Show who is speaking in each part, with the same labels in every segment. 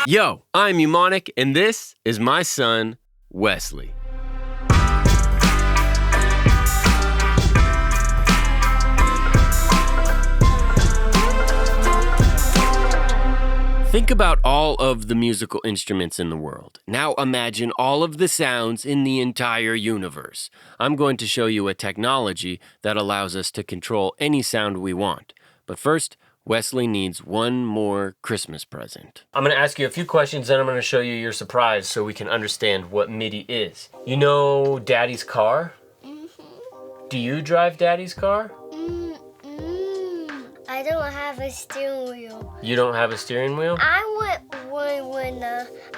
Speaker 1: Yo, I'm Mnemonic, and this is my son, Wesley. Think about all of the musical instruments in the world. Now imagine all of the sounds in the entire universe. I'm going to show you a technology that allows us to control any sound we want. But first, Wesley needs one more Christmas present. I'm going to ask you a few questions, then I'm going to show you your surprise so we can understand what MIDI is. You know Daddy's car? Mm-hmm. Do you drive Daddy's car?
Speaker 2: I don't have a steering wheel.
Speaker 1: You don't have a steering wheel?
Speaker 2: I want one when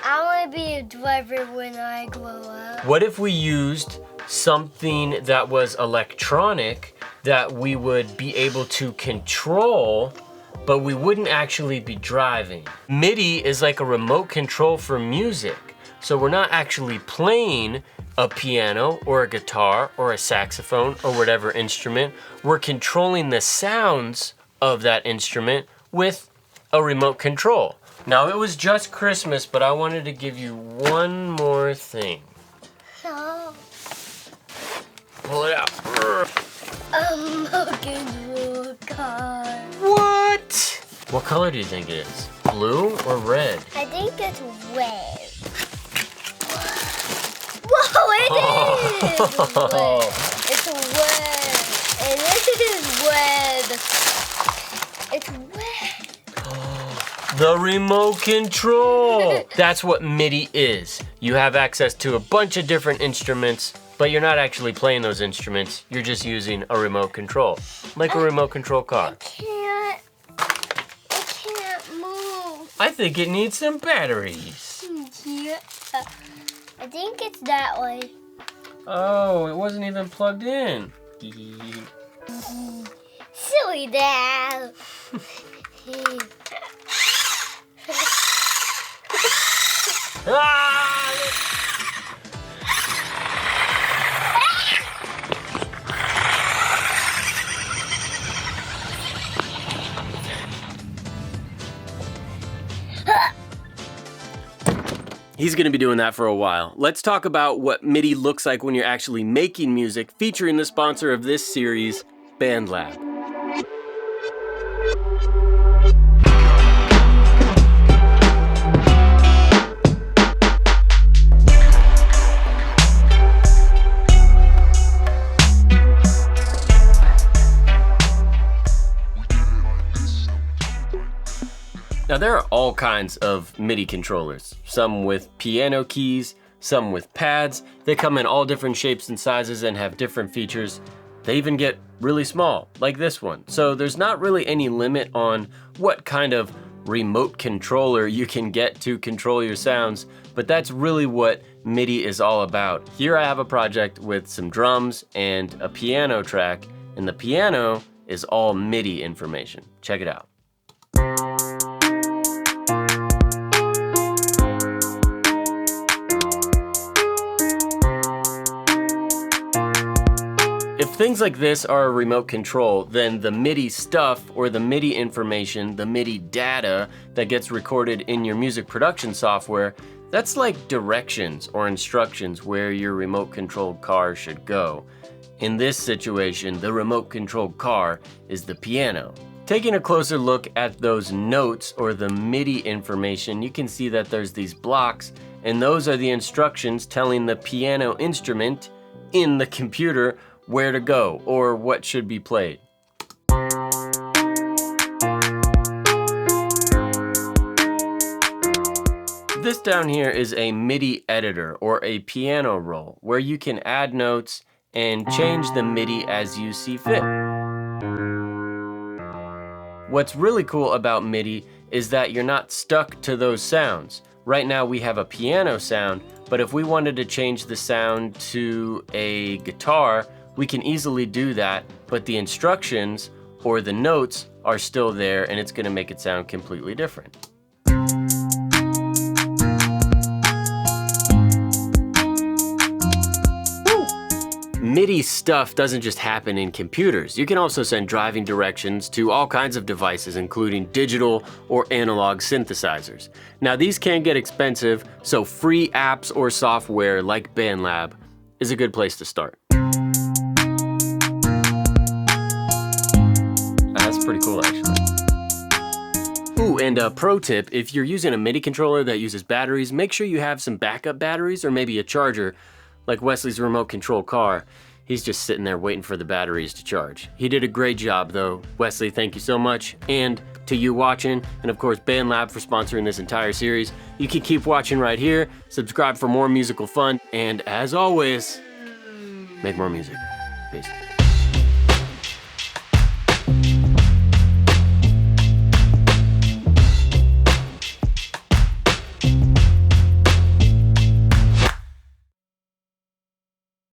Speaker 2: I want to be a driver when I grow up.
Speaker 1: What if we used something that was electronic that we would be able to control, but we wouldn't actually be driving? MIDI is like a remote control for music. So we're not actually playing a piano or a guitar or a saxophone or whatever instrument. We're controlling the sounds of that instrument with a remote control. Now, it was just Christmas, but I wanted to give you one more thing.
Speaker 2: No.
Speaker 1: Pull it out.
Speaker 2: A remote control car.
Speaker 1: What? What color do you think it is? Blue or red?
Speaker 2: I think it's red. Whoa, it is red. It's red. And this is red. It's red.
Speaker 1: The remote control. That's what MIDI is. You have access to a bunch of different instruments, but you're not actually playing those instruments. You're just using a remote control, like a remote control car.
Speaker 2: I can't move.
Speaker 1: I think it needs some batteries.
Speaker 2: Yeah. I think it's that way.
Speaker 1: Oh, it wasn't even plugged in.
Speaker 2: Silly dad.
Speaker 1: He's gonna be doing that for a while. Let's talk about what MIDI looks like when you're actually making music, featuring the sponsor of this series, BandLab. Now, there are all kinds of MIDI controllers, some with piano keys, some with pads. They come in all different shapes and sizes and have different features. They even get really small, like this one. So there's not really any limit on what kind of remote controller you can get to control your sounds, but that's really what MIDI is all about. Here I have a project with some drums and a piano track, and the piano is all MIDI information. Check it out. If things like this are a remote control, then the MIDI stuff or the MIDI information, the MIDI data that gets recorded in your music production software, that's like directions or instructions where your remote controlled car should go. In this situation, the remote controlled car is the piano. Taking a closer look at those notes or the MIDI information, you can see that there's these blocks, and those are the instructions telling the piano instrument in the computer where to go or what should be played. This down here is a MIDI editor or a piano roll where you can add notes and change the MIDI as you see fit. What's really cool about MIDI is that you're not stuck to those sounds. Right now we have a piano sound, but if we wanted to change the sound to a guitar, we can easily do that, but the instructions or the notes are still there and it's gonna make it sound completely different. MIDI stuff doesn't just happen in computers. You can also send driving directions to all kinds of devices, including digital or analog synthesizers. Now, these can get expensive, so free apps or software like BandLab is a good place to start. That's pretty cool, actually. Ooh, and a pro tip, if you're using a MIDI controller that uses batteries, make sure you have some backup batteries or maybe a charger, like Wesley's remote control car. He's just sitting there waiting for the batteries to charge. He did a great job though. Wesley, thank you so much. And to you watching, and of course BandLab for sponsoring this entire series. You can keep watching right here, subscribe for more musical fun, and as always, make more music. Peace.